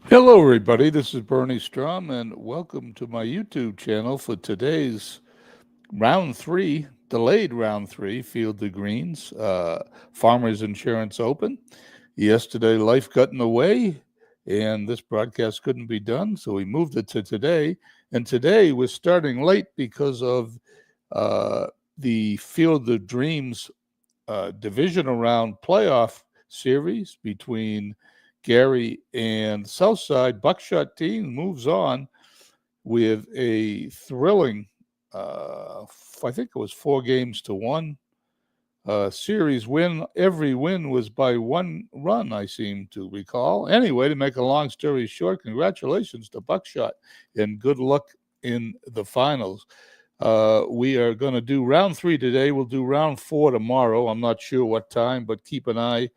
Hello, everybody. This is Bernie Strom, and welcome to my YouTube channel for today's round three, delayed round three, Field of Greens, Farmers Insurance Open. Yesterday, life got in the way, and this broadcast couldn't be done, so we moved it to today. And today, we're starting late because of uh, the Field of Dreams divisional round playoff series between Gary and Southside. Buckshot team moves on with a thrilling, I think it was 4-1 series win. Every win was by one run, I seem to recall. Anyway, to make a long story short, congratulations to Buckshot and good luck in the finals. We are going to do round three today. We'll do round four tomorrow. I'm not sure what time, but keep an eye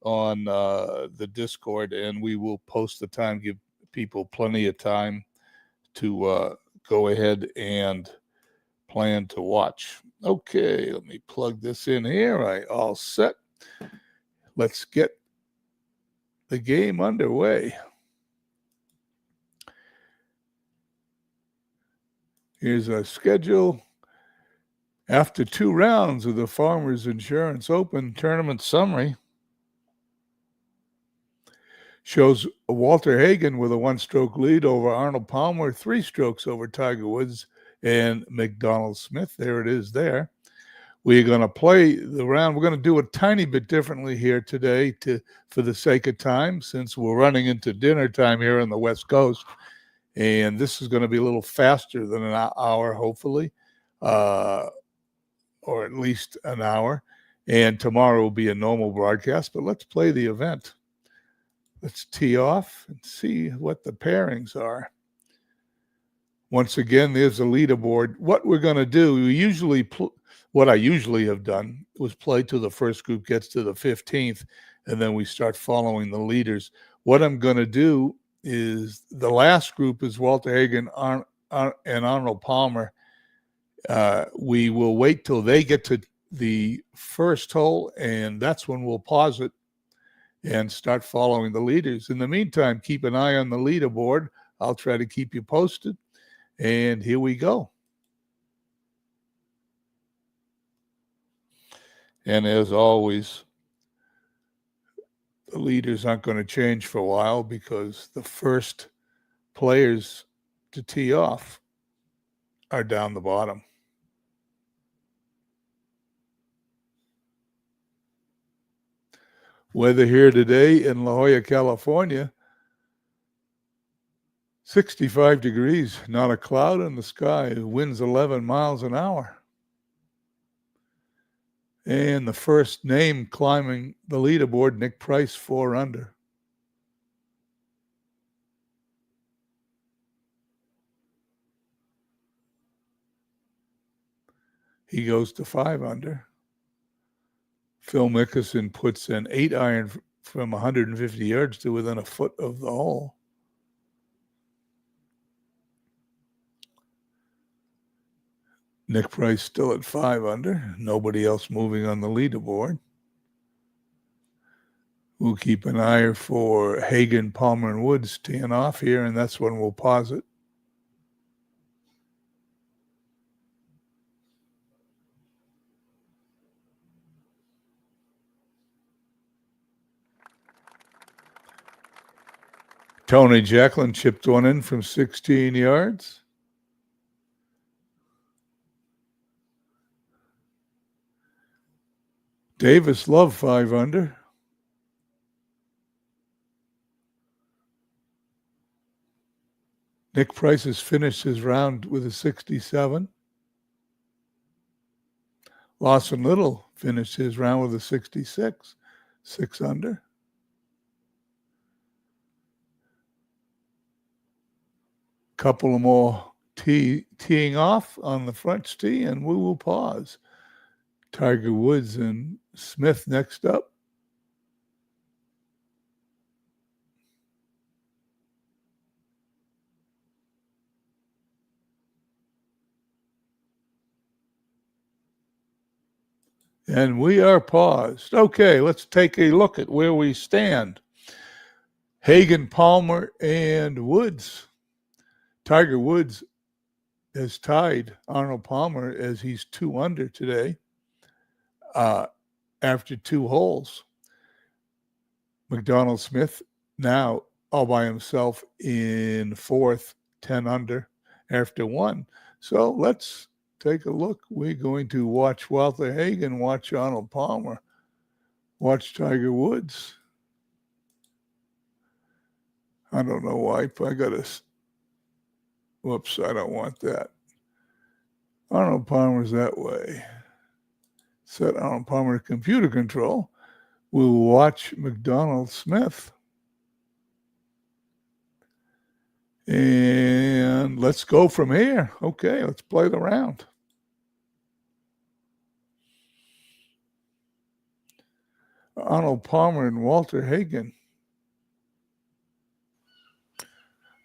on the Discord, and we will post the time, give people plenty of time to go ahead and plan to watch. Okay, let me plug this in here. All set. Let's get the game underway. Here's our schedule. After 2 rounds of the Farmers Insurance Open tournament summary, shows Walter Hagen with a 1-stroke lead over Arnold Palmer, 3 strokes over Tiger Woods and McDonald Smith. There it is there. We're going to play the round. We're going to do it a tiny bit differently here today for the sake of time, since we're running into dinner time here on the West Coast. And this is going to be a little faster than an hour, hopefully, or at least an hour. And tomorrow will be a normal broadcast, but let's play the event. Let's tee off and see what the pairings are. Once again, there's the leaderboard. What we're going to do, what I usually have done was play till the first group gets to the 15th, and then we start following the leaders. What I'm going to do is the last group is Walter Hagen and Arnold Palmer. We will wait till they get to the first hole, and that's when we'll pause it and start following the leaders. In the meantime, keep an eye on the leaderboard. I'll try to keep you posted. And here we go. And as always, the leaders aren't going to change for a while because the first players to tee off are down the bottom. Weather here today in La Jolla, California, 65 degrees, not a cloud in the sky, winds 11 miles an hour. And the first name climbing the leaderboard, Nick Price, 4 under. He goes to 5 under. Phil Mickelson puts an 8-iron from 150 yards to within a foot of the hole. Nick Price still at 5 under. Nobody else moving on the leaderboard. We'll keep an eye for Hagen, Palmer, and Woods teeing off here, and that's when we'll pause it. Tony Jacklin chipped one in from 16 yards. Davis Love 5 under. Nick Price has finished his round with a 67. Lawson Little finished his round with a 66, 6 under. Couple of more teeing off on the French tee, and we will pause. Tiger Woods and Smith next up. And we are paused. Okay, let's take a look at where we stand. Hagen, Palmer, and Woods. Tiger Woods has tied Arnold Palmer as he's 2 under today after 2 holes. Macdonald Smith now all by himself in 4th, 10 under after 1. So let's take a look. We're going to watch Walter Hagen, watch Arnold Palmer, watch Tiger Woods. I don't know why. I got to, whoops, I don't want that. Arnold Palmer's that way. Set Arnold Palmer to computer control. We'll watch Macdonald Smith. And let's go from here. Okay, let's play the round. Arnold Palmer and Walter Hagen.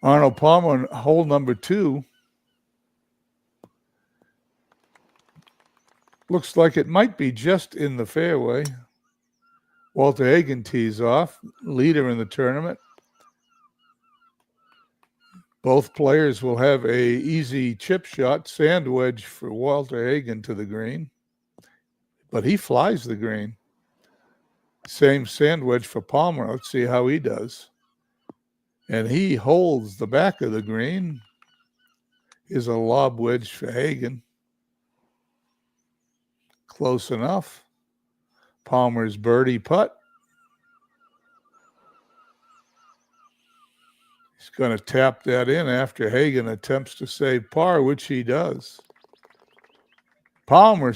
Arnold Palmer, hole number 2. Looks like it might be just in the fairway. Walter Hagen tees off, leader in the tournament. Both players will have a easy chip shot, sand wedge for Walter Hagen to the green. But he flies the green. Same sand wedge for Palmer. Let's see how he does. And he holds the back of the green. Here's a lob wedge for Hagen. Close enough. Palmer's birdie putt. He's going to tap that in after Hagen attempts to save par, which he does. Palmer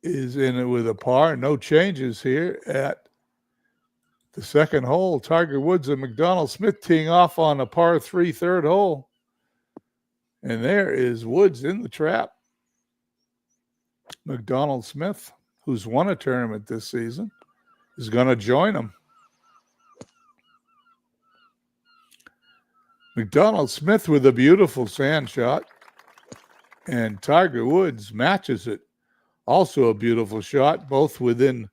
is in it with a par. No changes here at the second hole. Tiger Woods and Macdonald Smith teeing off on a par 3 third hole. And there is Woods in the trap. Macdonald Smith, who's won a tournament this season, is going to join him. Macdonald Smith with a beautiful sand shot. And Tiger Woods matches it. Also a beautiful shot, both within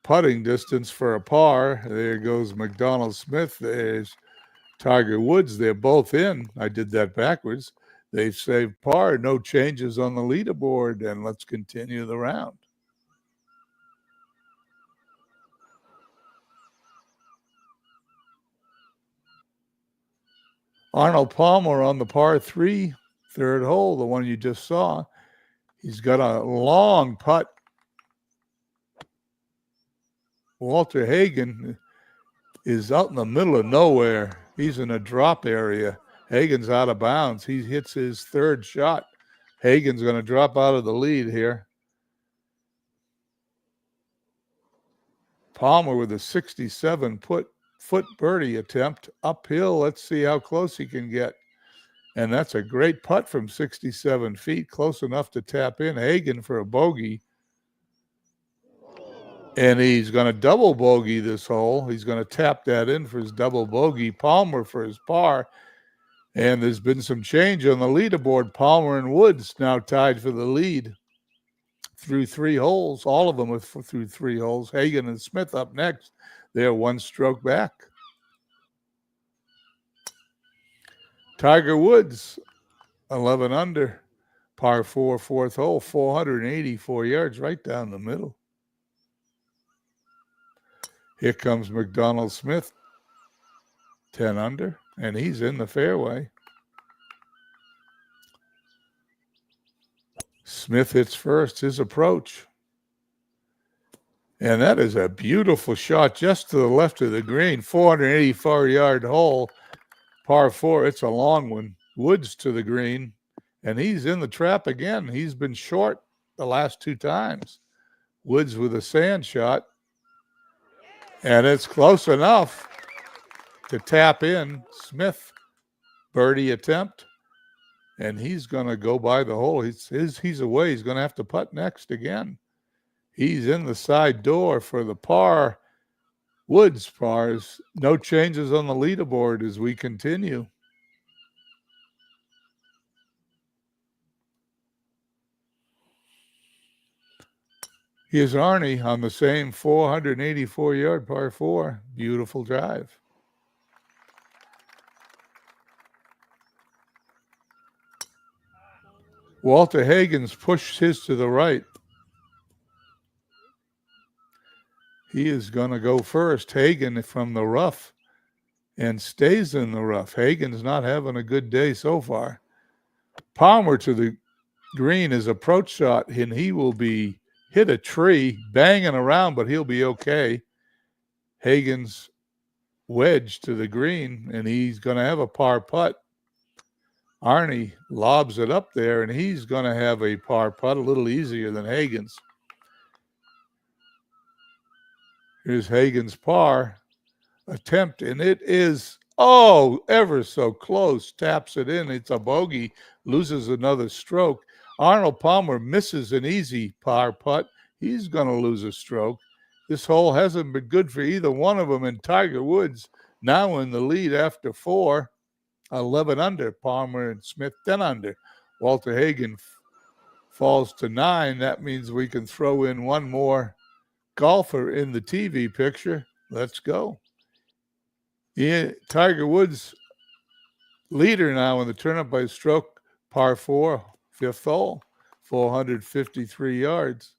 putting distance for a par. There goes Macdonald Smith. There's Tiger Woods. They're both in. I did that backwards. They've saved par. No changes on the leaderboard. And let's continue the round. Arnold Palmer on the par 3 third hole, the one you just saw. He's got a long putt. Walter Hagen is out in the middle of nowhere. He's in a drop area. Hagen's out of bounds. He hits his third shot. Hagen's going to drop out of the lead here. Palmer with a 67-foot birdie attempt uphill. Let's see how close he can get. And that's a great putt from 67 feet, close enough to tap in. Hagen for a bogey. And he's going to double bogey this hole. He's going to tap that in for his double bogey. Palmer for his par. And there's been some change on the leaderboard. Palmer and Woods now tied for the lead through 3 holes. All of them through 3 holes. Hagen and Smith up next. They're 1 stroke back. Tiger Woods, 11 under, par 4, 4th hole, 484 yards right down the middle. Here comes Macdonald Smith, 10 under, and he's in the fairway. Smith hits first, his approach. And that is a beautiful shot just to the left of the green, 484-yard hole. Par 4, it's a long one. Woods to the green, and he's in the trap again. He's been short the last 2 times. Woods with a sand shot, and it's close enough to tap in. Smith, birdie attempt, and he's going to go by the hole. He's away. He's going to have to putt next again. He's in the side door for the par. Woods pars. No changes on the leaderboard as we continue. Here's Arnie on the same 484-yard par 4. Beautiful drive. Walter Hagen's pushed his to the right. He is going to go first. Hagen from the rough and stays in the rough. Hagen's not having a good day so far. Palmer to the green is approach shot, and he will be hit a tree, banging around, but he'll be okay. Hagen's wedge to the green, and he's going to have a par putt. Arnie lobs it up there, and he's going to have a par putt, a little easier than Hagen's. Here's Hagen's par attempt, and it is, ever so close. Taps it in. It's a bogey, loses another stroke. Arnold Palmer misses an easy par putt. He's going to lose a stroke. This hole hasn't been good for either one of them, and Tiger Woods now in the lead after 4, 11 under. Palmer and Smith 10 under. Walter Hagen falls to 9. That means we can throw in one more golfer in the TV picture. Let's go. Yeah, Tiger Woods leader now in the tournament by stroke, par 4, 5th hole, 453 yards.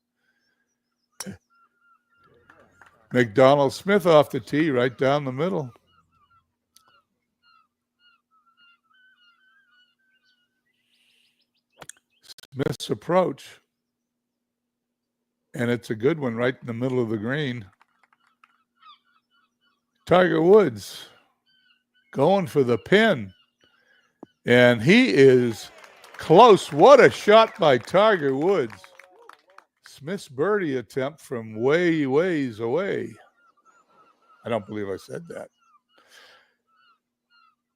McDonald Smith off the tee, right down the middle. Smith's approach. And it's a good one right in the middle of the green. Tiger Woods going for the pin. And he is close. What a shot by Tiger Woods. Smith's birdie attempt from ways away. I don't believe I said that.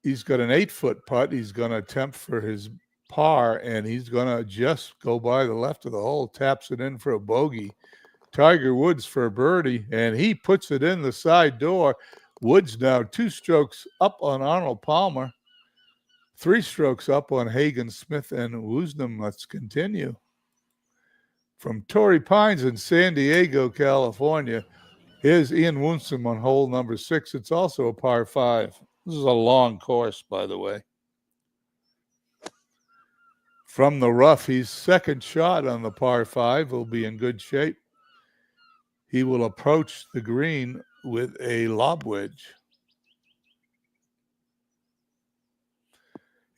He's got an 8-foot putt. He's going to attempt for his par, and he's going to just go by the left of the hole, taps it in for a bogey. Tiger Woods for a birdie, and he puts it in the side door. Woods now 2 strokes up on Arnold Palmer, 3 strokes up on Hagen, Smith, and Woosnam. Let's continue. From Torrey Pines in San Diego, California, here's Ian Woosnam on hole number 6. It's also a par 5. This is a long course, by the way. From the rough, he's second shot on the par 5. Will be in good shape. He will approach the green with a lob wedge.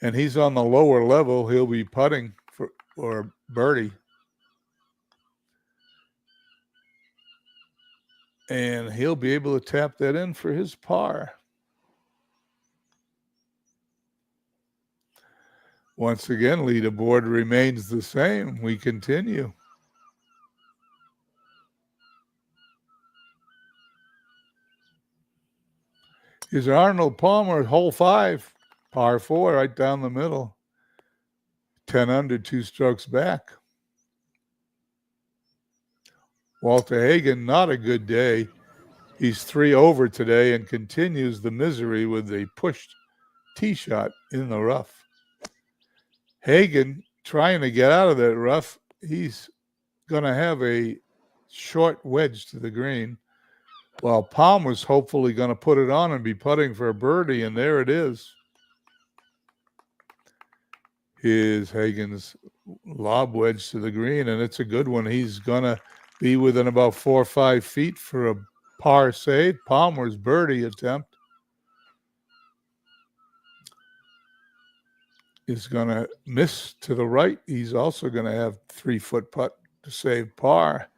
And he's on the lower level. He'll be putting for birdie. And he'll be able to tap that in for his par. Once again, leaderboard remains the same. We continue. Here's Arnold Palmer, hole 5, par 4, right down the middle. 10 under, 2 strokes back. Walter Hagen, not a good day. He's 3 over today and continues the misery with a pushed tee shot in the rough. Hagen trying to get out of that rough. He's going to have a short wedge to the green, while Palmer's hopefully going to put it on and be putting for a birdie, and there it is. Here's Hagen's lob wedge to the green, and it's a good one. He's going to be within about 4 or 5 feet for a par save. Palmer's birdie attempt is going to miss to the right. He's also going to have 3-foot putt to save par.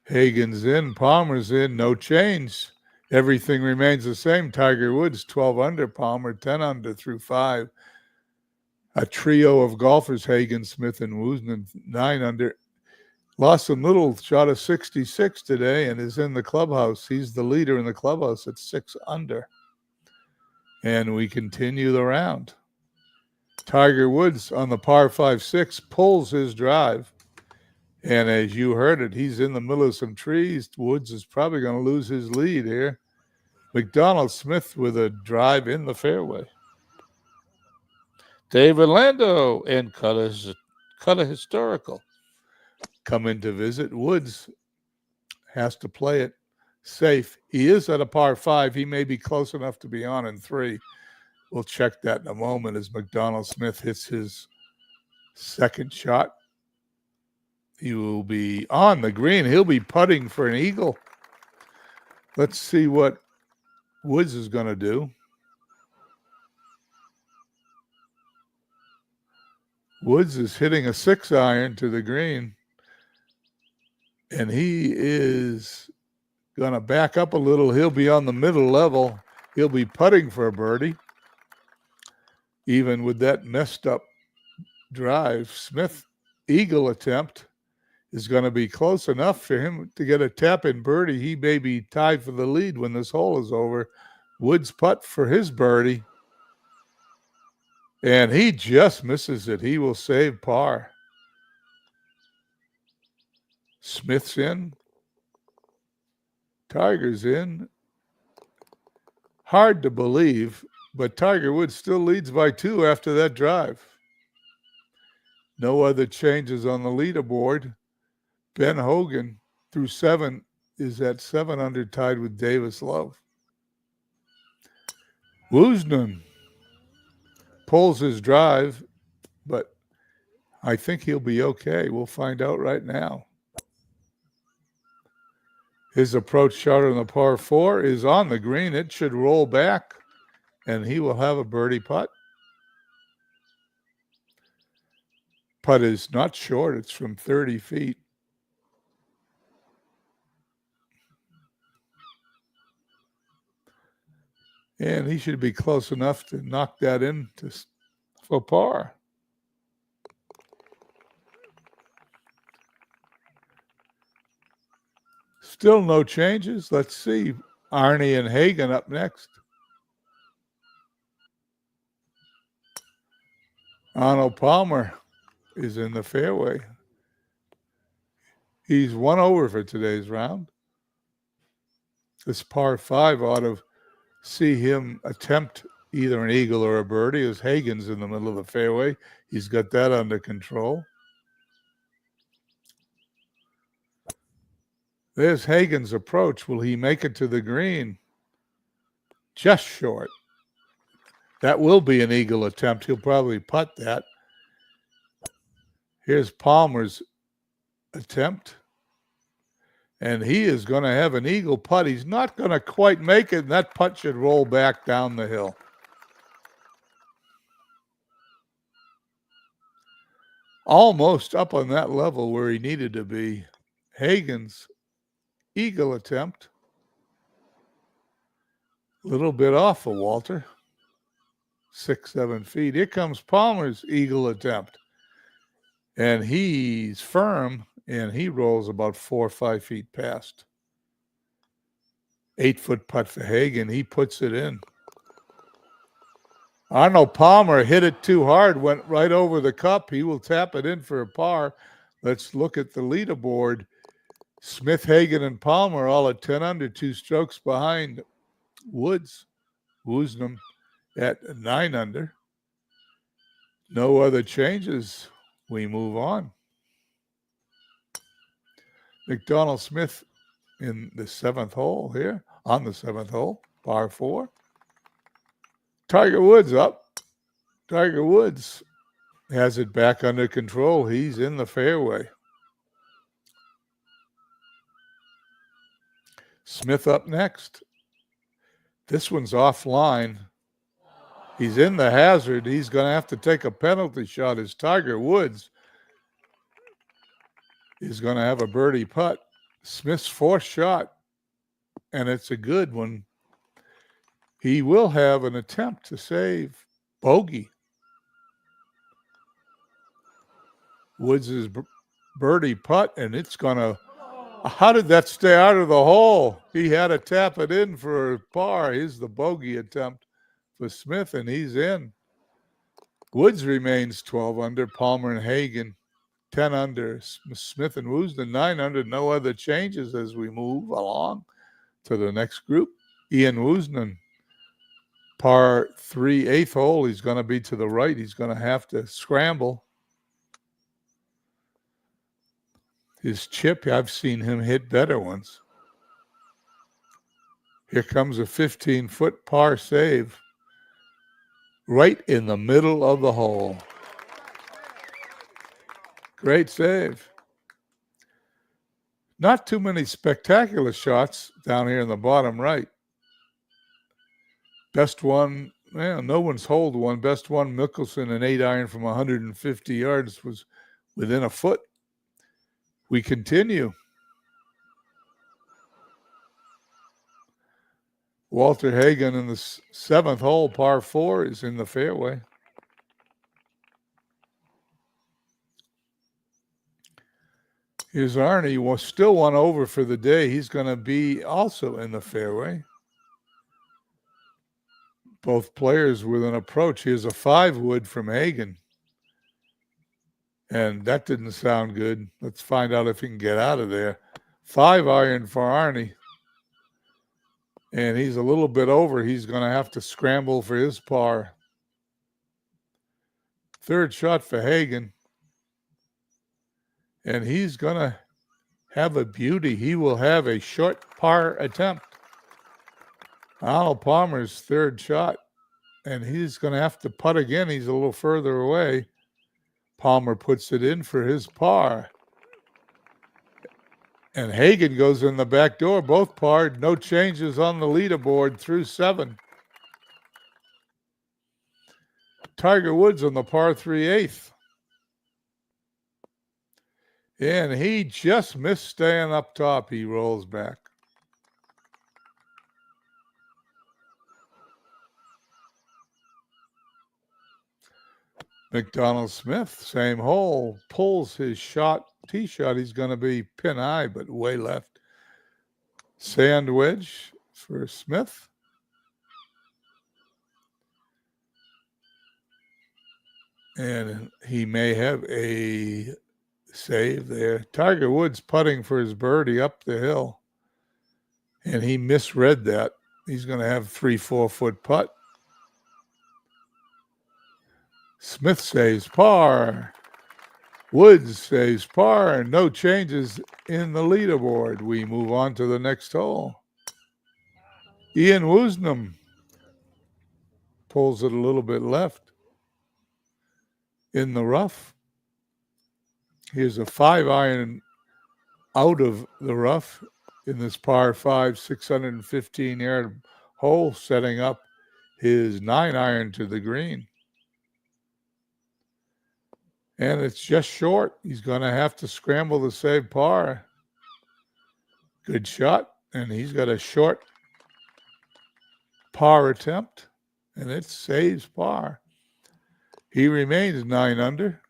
Hagen's in, Palmer's in, no change. Everything remains the same. Tiger Woods 12 under, Palmer 10 under through 5. A trio of golfers, Hagen, Smith, and Woosnam 9 under. Lost a little, shot of 66 today, and is in the clubhouse. He's the leader in the clubhouse at 6 under. And we continue the round. Tiger Woods on the par 5-6 pulls his drive. And as you heard it, he's in the middle of some trees. Woods is probably going to lose his lead here. McDonald Smith with a drive in the fairway. David Lando and Cutter Historical come in to visit. Woods has to play it safe. He is at a par 5. He may be close enough to be on in 3. We'll check that in a moment as McDonald Smith hits his Second shot. He will be on the green. He'll be putting for an eagle. Let's see what Woods is going to do. Woods is hitting a 6-iron to the green. And he is going to back up a little. He'll be on the middle level. He'll be putting for a birdie. Even with that messed up drive, Smith eagle attempt is going to be close enough for him to get a tap-in birdie. He may be tied for the lead when this hole is over. Woods putt for his birdie. And he just misses it. He will save par. Smith's in. Tiger's in. Hard to believe, but Tiger Woods still leads by 2 after that drive. No other changes on the leaderboard. Ben Hogan, through 7, is at 7 under, tied with Davis Love. Woosnam pulls his drive, but I think he'll be okay. We'll find out right now. His approach shot on the par 4 is on the green. It should roll back, and he will have a birdie putt. Putt is not short. It's from 30 feet. And he should be close enough to knock that in for par. Still no changes. Let's see. Arnie and Hagen up next. Arnold Palmer is in the fairway. He's 1 over for today's round. This par 5 ought to see him attempt either an eagle or a birdie, as Hagen's in the middle of the fairway. He's got that under control. There's Hagen's approach. Will he make it to the green? Just short. That will be an eagle attempt. He'll probably putt that. Here's Palmer's attempt. And he is going to have an eagle putt. He's not going to quite make it, and that putt should roll back down the hill. Almost up on that level where he needed to be. Hagen's eagle attempt. A little bit off of Walter. 6-7 feet. Here comes Palmer's eagle attempt. And he's firm, and he rolls about 4 or 5 feet past. 8-foot putt for Hagen. He puts it in. Arnold Palmer hit it too hard, went right over the cup. He will tap it in for a par. Let's look at the leaderboard. Smith, Hagen, and Palmer all at 10 under, 2 strokes behind Woods. Woosnam at 9 under. No other changes. We move on. McDonald Smith in the 7th hole here, on the 7th hole, par 4. Tiger Woods up. Tiger Woods has it back under control. He's in the fairway. Smith up next. This one's offline. He's in the hazard. He's going to have to take a penalty shot as Tiger Woods is going to have a birdie putt. Smith's 4th shot, and it's a good one. He will have an attempt to save bogey. Woods' birdie putt, and it's going to – how did that stay out of the hole? He had to tap it in for a par. Here's the bogey attempt for Smith, and he's in. Woods remains 12 under. Palmer and Hagen 10 under. Smith and Woosnam 9 under. No other changes as we move along to the next group. Ian Woosnam, par 3, 8th hole. He's going to be to the right. He's going to have to scramble. His chip, I've seen him hit better ones. Here comes a 15-foot par save right in the middle of the hole. Great save. Not too many spectacular shots down here in the bottom right. Best one, no one's holed one. Best one, Mickelson, an 8-iron from 150 yards, was within a foot. We continue. Walter Hagen in the 7th hole, par 4, is in the fairway. Here's Arnie, still one over for the day. He's going to be also in the fairway. Both players with an approach. Here's a 5-wood from Hagen. And that didn't sound good. Let's find out if he can get out of there. 5-iron for Arnie. And he's a little bit over. He's going to have to scramble for his par. 3rd shot for Hagen. And he's going to have a beauty. He will have a short par attempt. Arnold Palmer's 3rd shot. And he's going to have to putt again. He's a little further away. Palmer puts it in for his par. And Hagen goes in the back door, both parred. No changes on the leaderboard through 7. Tiger Woods on the par 3 8th. And he just missed staying up top. He rolls back. McDonald Smith, same hole, pulls his tee shot. He's going to be pin high, but way left. Sand wedge for Smith. And he may have a save there. Tiger Woods putting for his birdie up the hill. And he misread that. He's going to have 3-4 foot putt. Smith saves par. Woods saves par. No changes in the leaderboard. We move on to the next hole. Ian Woosnam pulls it a little bit left in the rough. Here's a 5-iron out of the rough in this par 5, 615-yard hole, setting up his 9-iron to the green. And it's just short. He's going to have to scramble to save par. Good shot. And he's got a short par attempt. And it saves par. He remains 9 under.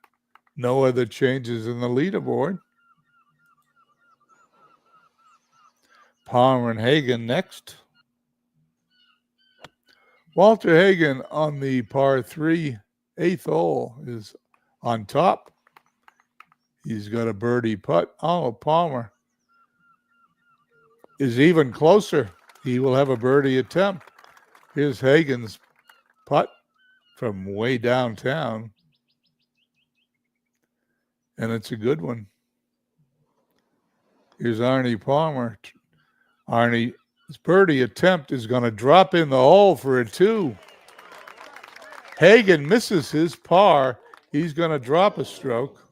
No other changes in the leaderboard. Palmer and Hagen next. Walter Hagen on the par 3 8th hole is on top. He's got a birdie putt. Arnold Palmer is even closer. He will have a birdie attempt. Here's Hagen's putt from way downtown. And it's a good one. Here's Arnie Palmer. Arnie's birdie attempt is going to drop in the hole for a 2. Hagen misses his par. He's going to drop a stroke.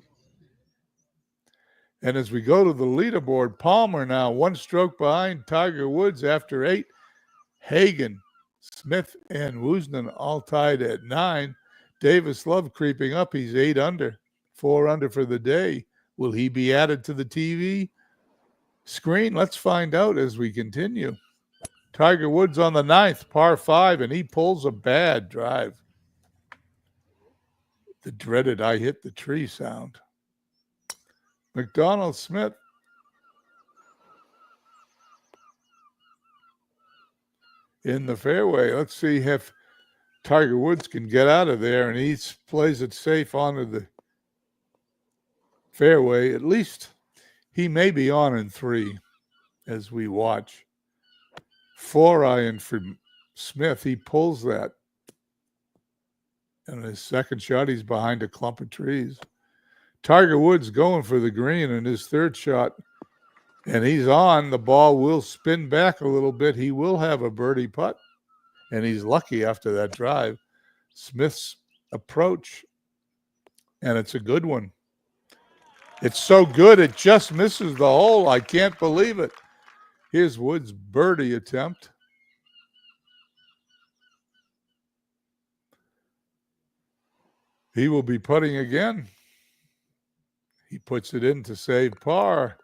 And as we go to the leaderboard, Palmer now 1 stroke behind Tiger Woods after 8. Hagen, Smith, and Woosnam all tied at 9. Davis Love creeping up. He's 8 under, 4 under for the day. Will he be added to the TV screen? Let's find out as we continue. Tiger Woods on the 9th, par 5, and he pulls a bad drive. The dreaded "I hit the tree" sound. McDonald Smith in the fairway. Let's see if Tiger Woods can get out of there, and he plays it safe onto the fairway. At least he may be on in 3 as we watch. 4-iron for Smith. He pulls that. And his second shot, he's behind a clump of trees. Tiger Woods going for the green in his 3rd shot. And he's on. The ball will spin back a little bit. He will have a birdie putt. And he's lucky after that drive. Smith's approach. And it's a good one. It's so good, it just misses the hole. I can't believe it. Here's Wood's birdie attempt. He will be putting again. He puts it in to save par.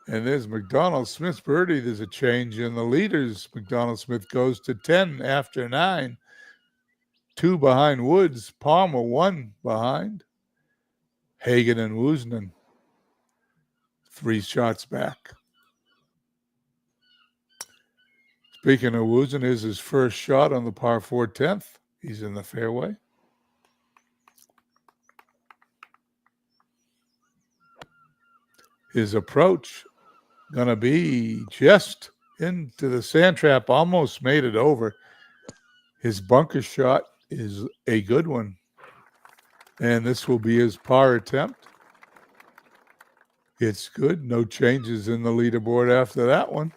And there's McDonald Smith's birdie. There's a change in the leaders. McDonald Smith goes to 10 after 9. 2 behind Woods. Palmer 1 behind. Hagen and Woosnam 3 shots back. Speaking of Woosnam, is his first shot on the par 4 10th. He's in the fairway. His approach going to be just into the sand trap, almost made it over. His bunker shot is a good one. And this will be his par attempt. It's good. No changes in the leaderboard after that one.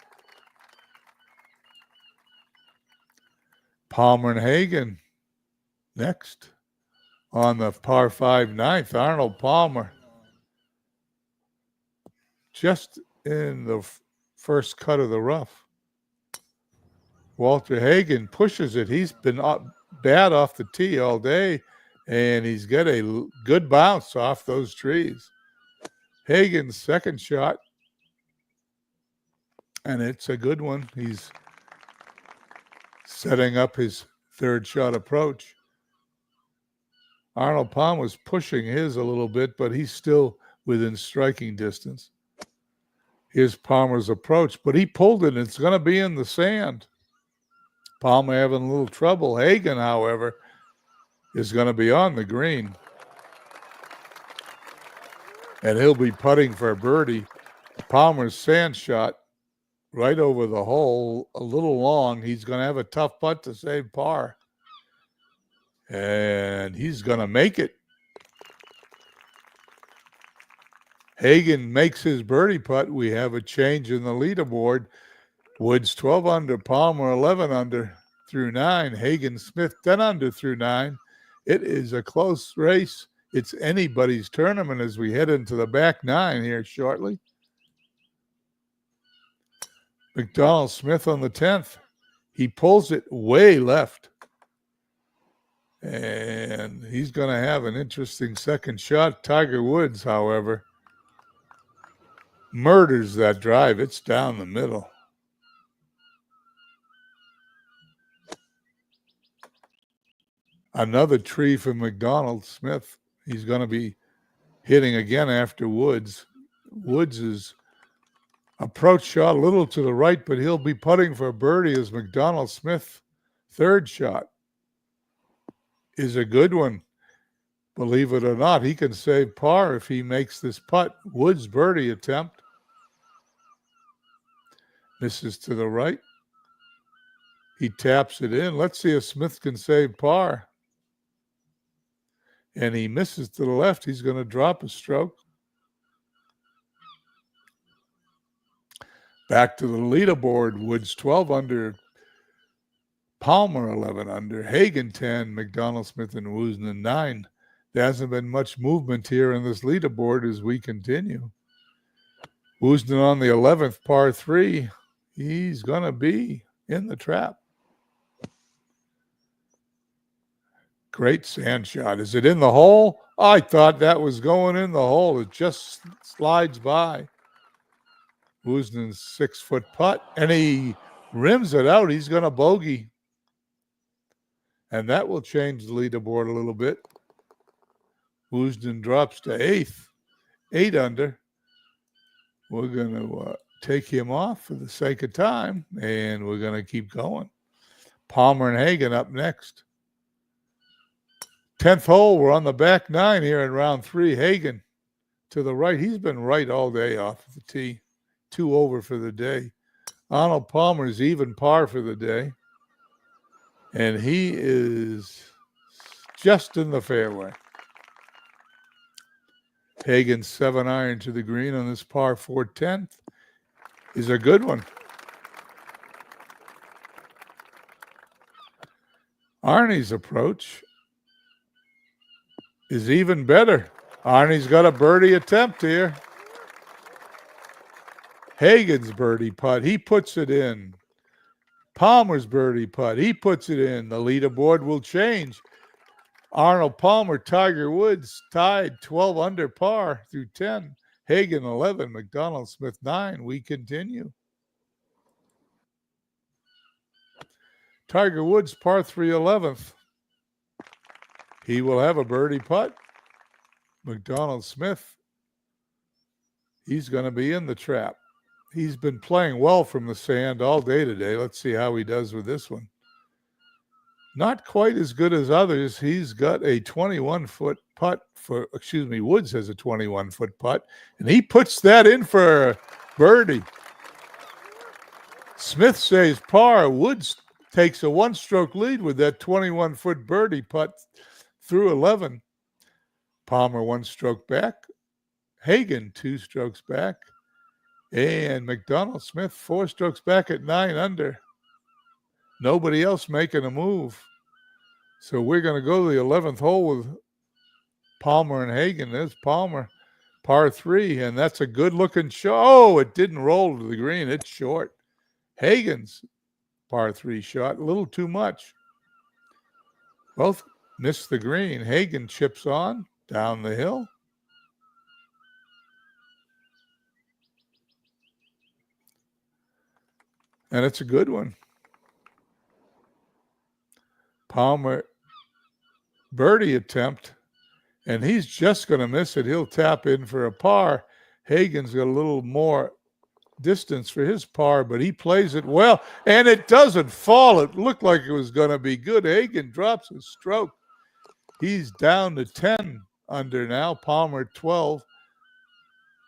Palmer and Hagen next on the par 5 9th. Arnold Palmer just in the first cut of the rough. Walter Hagen pushes it. He's been bad off the tee all day, and he's got a good bounce off those trees. Hagen's second shot, and it's a good one. He's setting up his third shot approach. Arnold Palmer was pushing his a little bit, but he's still within striking distance. Here's Palmer's approach, but he pulled it, and it's going to be in the sand. Palmer having a little trouble. Hagen, however, is going to be on the green. And he'll be putting for a birdie. Palmer's sand shot right over the hole, a little long. He's going to have a tough putt to save par. And he's going to make it. Hagen makes his birdie putt. We have a change in the leaderboard. Woods 12 under, Palmer 11 under through 9. Hagen Smith 10 under through 9. It is a close race. It's anybody's tournament as we head into the back 9 here shortly. McDonald Smith on the 10th. He pulls it way left. And he's going to have an interesting second shot. Tiger Woods, however, murders that drive. It's down the middle. Another tree for McDonald Smith. He's going to be hitting again after Woods. Woods' approach shot a little to the right, but he'll be putting for a birdie as McDonald Smith. Third shot is a good one. Believe it or not, he can save par if he makes this putt. Woods' birdie attempt. Misses to the right. He taps it in. Let's see if Smith can save par. And he misses to the left. He's going to drop a stroke. Back to the leaderboard. Woods 12 under. Palmer 11 under. Hagen 10. McDonald Smith and Woosnam 9. There hasn't been much movement here in this leaderboard as we continue. Woosnam on the 11th, par 3. He's going to be in the trap. Great sand shot. Is it in the hole? I thought that was going in the hole. It just slides by. Woosnam's 6-foot putt, and he rims it out. He's going to bogey. And that will change the leaderboard a little bit. Woosnam drops to 8th, 8 under. We're going to take him off for the sake of time, and we're going to keep going. Palmer and Hagen up next. 10th hole, we're on the back 9 here in round 3. Hagen to the right. He's been right all day off of the tee. 2 over for the day. Arnold Palmer's even par for the day. And he is just in the fairway. Hagen's 7-iron to the green on this par 4 10th is a good one. Arnie's approach is even better. Arnie's got a birdie attempt here. Hagen's birdie putt. He puts it in. Palmer's birdie putt. He puts it in. The leaderboard will change. Arnold Palmer, Tiger Woods tied 12 under par through 10. Hagen 11, McDonald Smith 9. We continue. Tiger Woods, par 3 11th. He will have a birdie putt. McDonald Smith, he's going to be in the trap. He's been playing well from the sand all day today. Let's see how he does with this one. Not quite as good as others. He's got a 21-foot putt Woods has a 21-foot putt, and he puts that in for a birdie. Smith says par. Woods takes a one-stroke lead with that 21-foot birdie putt through 11. Palmer 1 stroke back. Hagen 2 strokes back. And McDonald Smith 4 strokes back at 9 under. Nobody else making a move. So we're going to go to the 11th hole with Palmer and Hagen. There's Palmer, par 3, and that's a good-looking shot. Oh, it didn't roll to the green. It's short. Hagen's par 3 shot, a little too much. Both missed the green. Hagen chips on down the hill. And it's a good one. Palmer, birdie attempt, and he's just going to miss it. He'll tap in for a par. Hagen's got a little more distance for his par, but he plays it well, and it doesn't fall. It looked like it was going to be good. Hagen drops a stroke. He's down to 10 under now. Palmer 12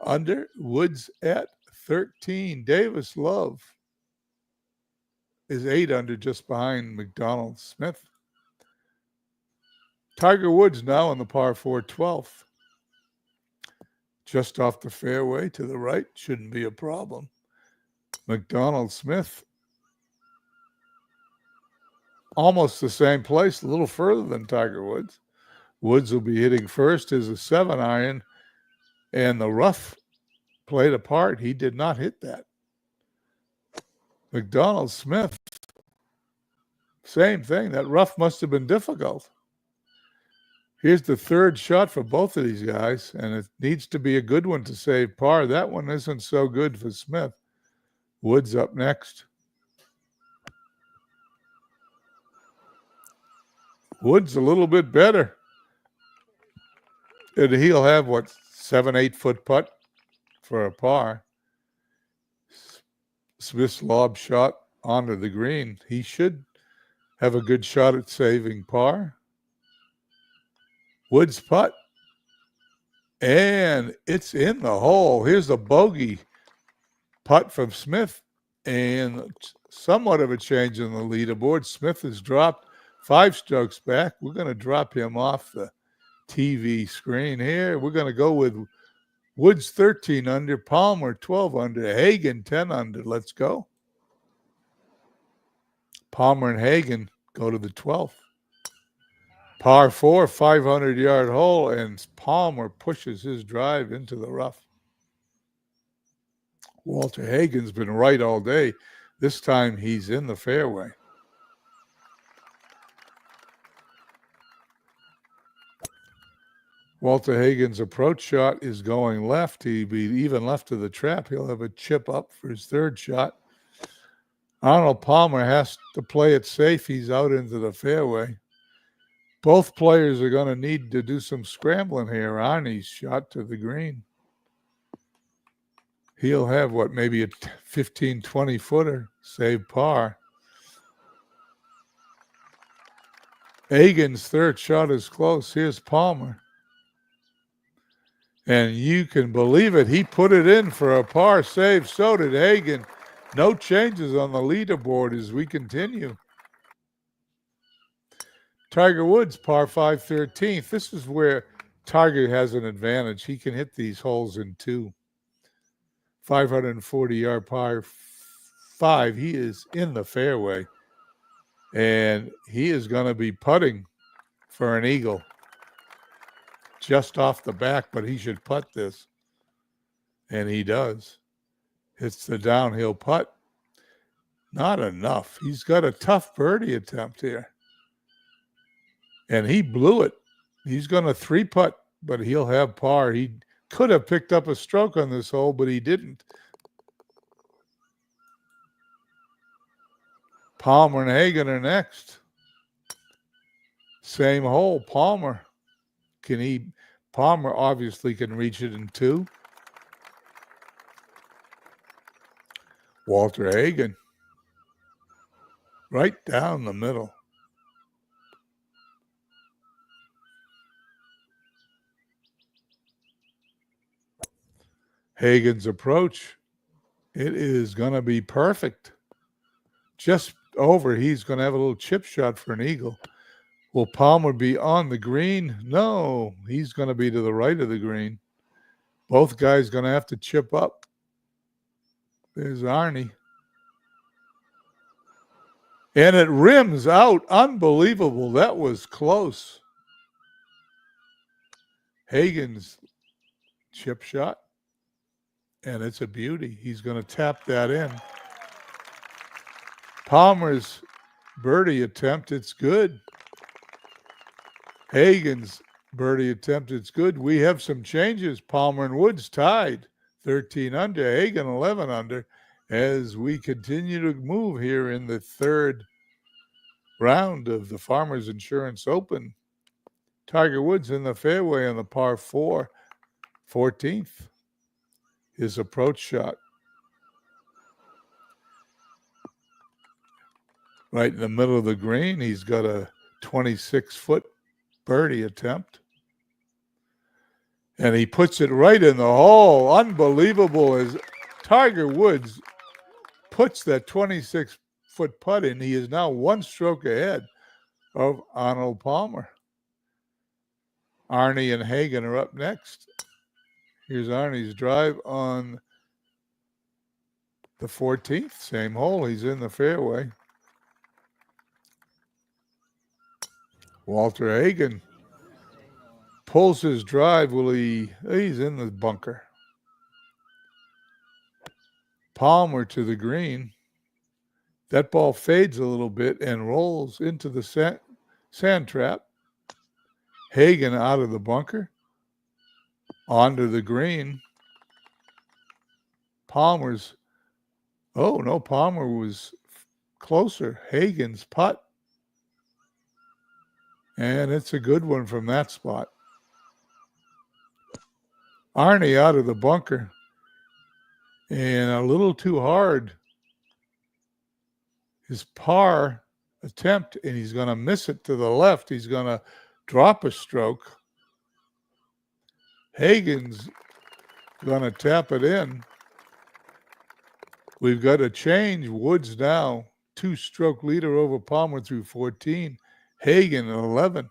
under. Woods at 13. Davis Love is 8 under, just behind McDonald Smith. Tiger Woods now on the par 4 12th. Just off the fairway to the right. Shouldn't be a problem. McDonald Smith almost the same place, a little further than Tiger Woods. Woods will be hitting first as a 7-iron, and the rough played a part. He did not hit that. McDonald Smith, same thing. That rough must have been difficult. Here's the third shot for both of these guys, and it needs to be a good one to save par. That one isn't so good for Smith. Woods up next. Woods a little bit better. And he'll have, 7-8 foot putt for a par. Smith's lob shot onto the green. He should have a good shot at saving par. Woods putt. And it's in the hole. Here's a bogey putt from Smith. And somewhat of a change in the leaderboard. Smith has dropped 5 strokes back. We're going to drop him off the TV screen here. We're going to go with Woods 13 under, Palmer 12 under, Hagen 10 under. Let's go. Palmer and Hagen go to the 12th. Par 4, 500-yard hole, and Palmer pushes his drive into the rough. Walter Hagen's been right all day. This time he's in the fairway. Walter Hagen's approach shot is going left. He'd be even left of the trap. He'll have a chip up for his third shot. Arnold Palmer has to play it safe. He's out into the fairway. Both players are going to need to do some scrambling here. Arnie's shot to the green. He'll have, maybe a 15, 20-footer, save par. Hagen's third shot is close. Here's Palmer. And you can believe it. He put it in for a par save. So did Hagen. No changes on the leaderboard as we continue. Tiger Woods, par 5, 13th. This is where Tiger has an advantage. He can hit these holes in 2. 540-yard par 5. He is in the fairway. And he is going to be putting for an eagle. just off the back, but he should putt this. And he does. Hits the downhill putt. Not enough. He's got a tough birdie attempt here. And he blew it. He's going to 3-putt, but he'll have par. He could have picked up a stroke on this hole, but he didn't. Palmer and Hagen are next. Same hole. Palmer obviously can reach it in 2. Walter Hagen. Right down the middle. Hagen's approach. It is going to be perfect. Just over. He's going to have a little chip shot for an eagle. Will Palmer be on the green? No, he's going to be to the right of the green. Both guys going to have to chip up. There's Arnie. And it rims out. Unbelievable. That was close. Hagen's chip shot. And it's a beauty. He's going to tap that in. Palmer's birdie attempt, it's good. Hagen's birdie attempt, it's good. We have some changes. Palmer and Woods tied 13 under. Hagen 11 under. As we continue to move here in the 3rd round of the Farmers Insurance Open. Tiger Woods in the fairway on the par 4, 14th. His approach shot. Right in the middle of the green, he's got a 26-foot birdie attempt. And he puts it right in the hole. Unbelievable as Tiger Woods puts that 26-foot putt in. He is now 1 stroke ahead of Arnold Palmer. Arnie and Hagen are up next. Here's Arnie's drive on the 14th. Same hole. He's in the fairway. Walter Hagen pulls his drive. He's in the bunker. Palmer to the green. That ball fades a little bit and rolls into the sand trap. Hagen out of the bunker. Onto the green. Palmer was closer. Hagen's putt. And it's a good one from that spot. Arnie out of the bunker. And a little too hard. His par attempt, and he's going to miss it to the left. He's going to drop a stroke. Hagen's going to tap it in. We've got a change. Woods now 2-stroke leader over Palmer through 14. Hagen 11.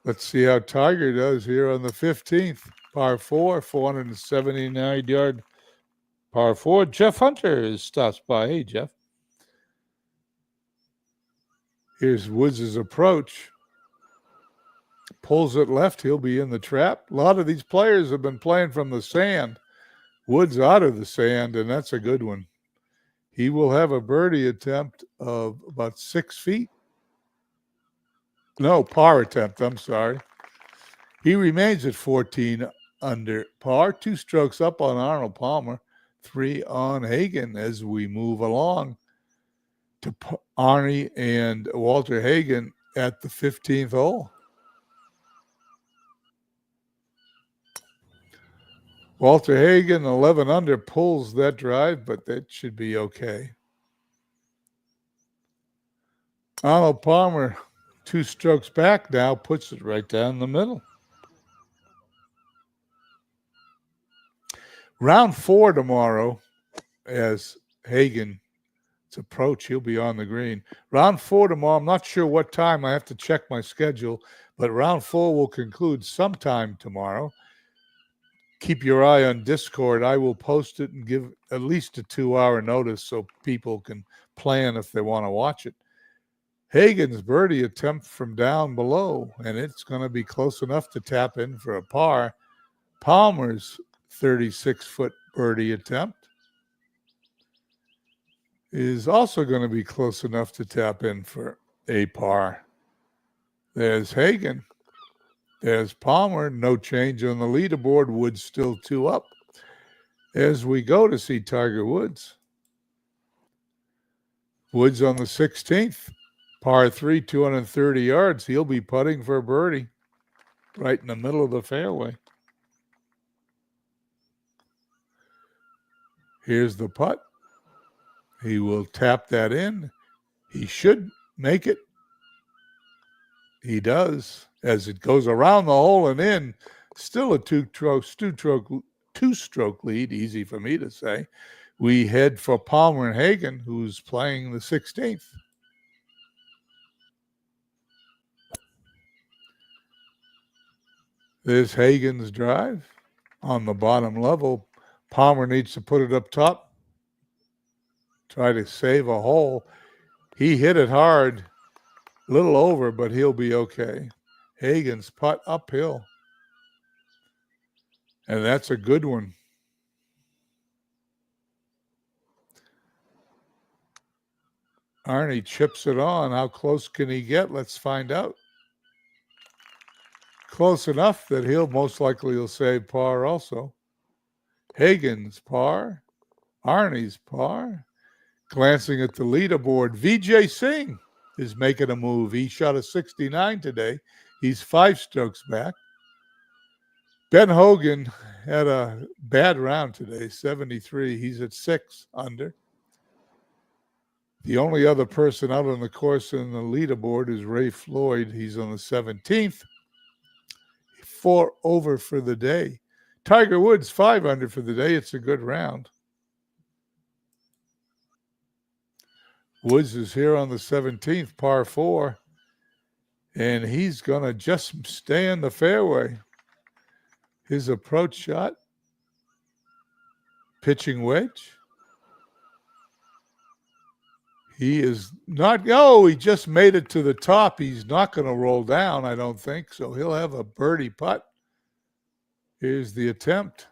Let's see how Tiger does here on the 15th. Par 4, 479-yard par 4. Jeff Hunter stops by. Hey, Jeff. Here's Woods' approach. Pulls it left. He'll be in the trap. A lot of these players have been playing from the sand. Woods out of the sand, and that's a good one. He will have a birdie attempt of about 6 feet. No, par attempt. I'm sorry. He remains at 14 under par. 2 strokes up on Arnold Palmer. 3 on Hagen as we move along to Arnie and Walter Hagen at the 15th hole. Walter Hagen, 11 under, pulls that drive, but that should be okay. Arnold Palmer, 2 strokes back now, puts it right down the middle. Round 4 tomorrow, as Hagen's approach, he'll be on the green. Round 4 tomorrow, I'm not sure what time. I have to check my schedule, but round 4 will conclude sometime tomorrow. Keep your eye on Discord. I will post it and give at least a 2-hour notice so people can plan if they want to watch it. Hagen's birdie attempt from down below, and it's going to be close enough to tap in for a par. Palmer's 36-foot birdie attempt is also going to be close enough to tap in for a par. There's Hagen. There's Palmer. No change on the leaderboard. Woods still 2 up. As we go to see Tiger Woods. Woods on the 16th. Par 3, 230 yards. He'll be putting for a birdie right in the middle of the fairway. Here's the putt. He will tap that in. He should make it. He does. As it goes around the hole and in, still a two-stroke lead, easy for me to say. We head for Palmer and Hagen, who's playing the 16th. There's Hagen's drive on the bottom level. Palmer needs to put it up top, try to save a hole. He hit it hard, a little over, but he'll be okay. Hagen's putt uphill. And that's a good one. Arnie chips it on. How close can he get? Let's find out. Close enough that he'll most likely save par also. Hagen's par. Arnie's par. Glancing at the leaderboard, Vijay Singh is making a move. He shot a 69 today. He's 5 strokes back. Ben Hogan had a bad round today, 73. He's at 6 under. The only other person out on the course in the leaderboard is Ray Floyd. He's on the 17th. 4 over for the day. Tiger Woods, 5 under for the day. It's a good round. Woods is here on the 17th, par 4. And he's going to just stay in the fairway. His approach shot. Pitching wedge. He is not, he just made it to the top. He's not going to roll down, I don't think. So he'll have a birdie putt. Here's the attempt.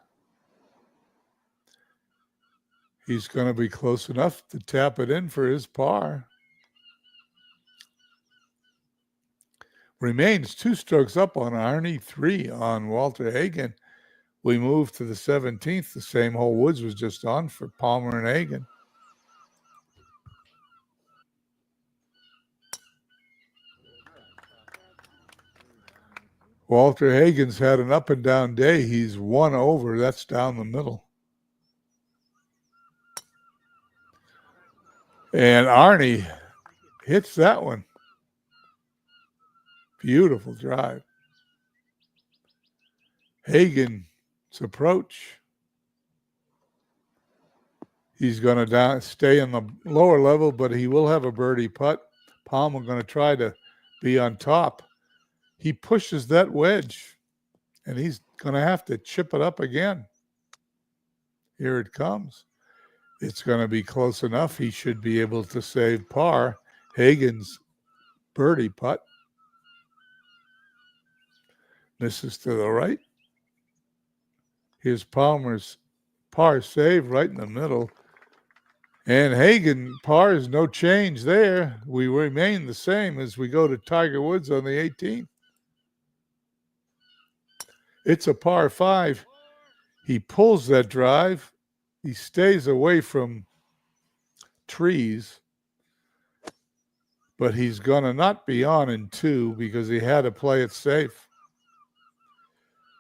He's going to be close enough to tap it in for his par. Remains 2 strokes up on Arnie, 3 on Walter Hagen. We move to the 17th, the same hole Woods was just on for Palmer and Hagen. Walter Hagen's had an up and down day. He's 1 over. That's down the middle. And Arnie hits that one. Beautiful drive. Hagen's approach. He's going to stay in the lower level, but he will have a birdie putt. Palmer going to try to be on top. He pushes that wedge, and he's going to have to chip it up again. Here it comes. It's going to be close enough. He should be able to save par. Hagen's birdie putt. Misses to the right. Here's Palmer's par save right in the middle. And Hagen, par is no change there. We remain the same as we go to Tiger Woods on the 18th. It's a par 5. He pulls that drive. He stays away from trees. But he's going to not be on in 2 because he had to play it safe.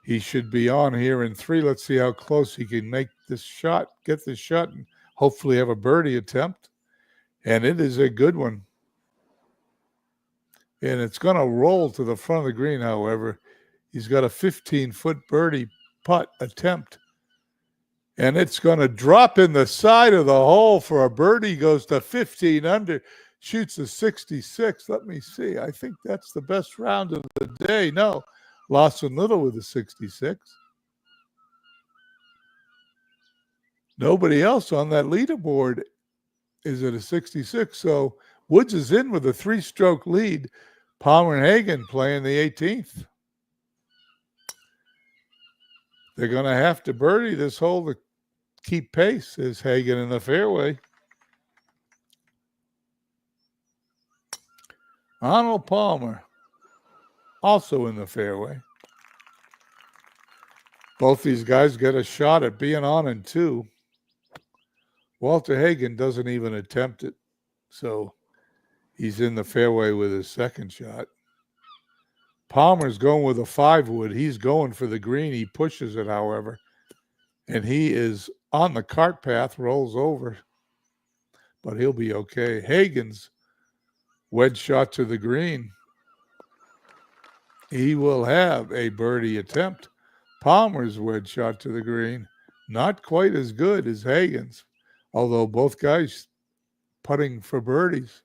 He should be on here in 3. Let's see how close he can make this shot, get this shot, and hopefully have a birdie attempt. And it is a good one. And it's going to roll to the front of the green, however. He's got a 15-foot birdie putt attempt. And it's going to drop in the side of the hole for a birdie. Goes to 15 under, shoots a 66. Let me see. I think that's the best round of the day. No, Lawson Little with a 66. Nobody else on that leaderboard is at a 66. So Woods is in with a 3-stroke lead. Palmer and Hagen playing the 18th. They're going to have to birdie this hole to keep pace. Is Hagen in the fairway? Arnold Palmer also in the fairway. Both these guys get a shot at being on in 2. Walter Hagen doesn't even attempt it, so he's in the fairway with his second shot. Palmer's going with a 5-wood. He's going for the green. He pushes it, however, and he is on the cart path, rolls over, but he'll be okay. Hagen's wedge shot to the green. He will have a birdie attempt. Palmer's wedge shot to the green, not quite as good as Hagen's, although both guys putting for birdies.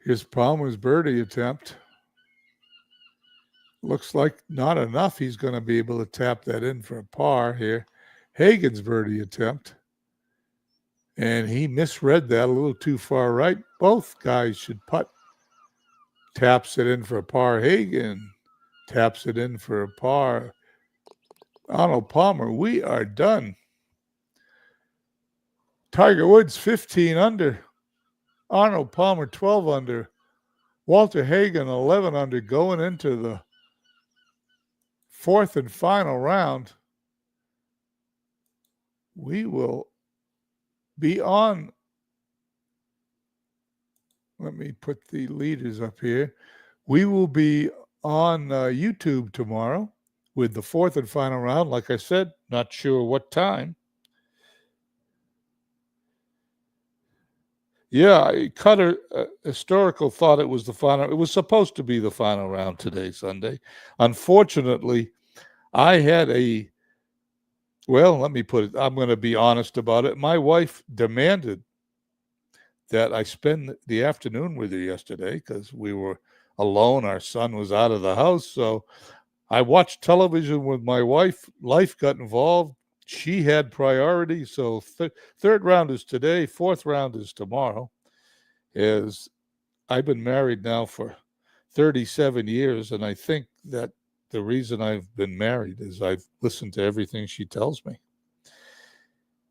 Here's Palmer's birdie attempt. Looks like not enough. He's going to be able to tap that in for a par here. Hagen's birdie attempt. And he misread that a little too far right. Both guys should putt. Taps it in for a par. Hagen taps it in for a par. Arnold Palmer, we are done. Tiger Woods, 15 under. Arnold Palmer, 12 under. Walter Hagen, 11 under, going into the 4th and final round. We will be on. Let me put the leaders up here. We will be on YouTube tomorrow with the 4th and final round. Like I said, not sure what time. Yeah, Cutter Historical thought it was the final. It was supposed to be the final round today, Sunday. Unfortunately, I had let me put it, I'm going to be honest about it. My wife demanded that I spend the afternoon with her yesterday because we were alone. Our son was out of the house. So I watched television with my wife. Life got involved. She had priority. So third round is today. 4th round is tomorrow. I've been married now for 37 years. And I think that the reason I've been married is I've listened to everything she tells me.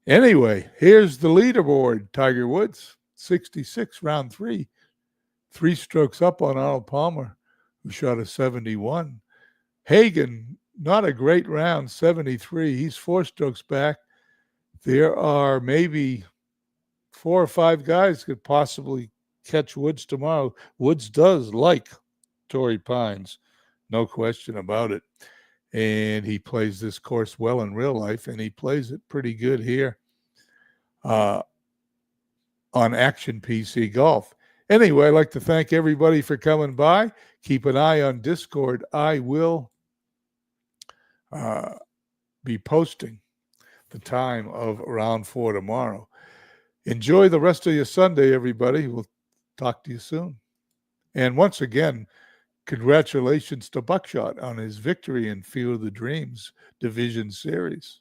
Anyway, here's the leaderboard. Tiger Woods, 66, round 3. 3 strokes up on Arnold Palmer, who shot a 71. Hagen, not a great round, 73. He's 4 strokes back. There are maybe 4 or 5 guys could possibly catch Woods tomorrow. Woods does like Torrey Pines, no question about it. And he plays this course well in real life, and he plays it pretty good here on Action PC Golf. Anyway, I'd like to thank everybody for coming by. Keep an eye on Discord. I will be posting the time of round 4 tomorrow. Enjoy the rest of your Sunday, everybody. We'll talk to you soon. And once again, congratulations to Buckshot on his victory in Field of the Dreams Division Series.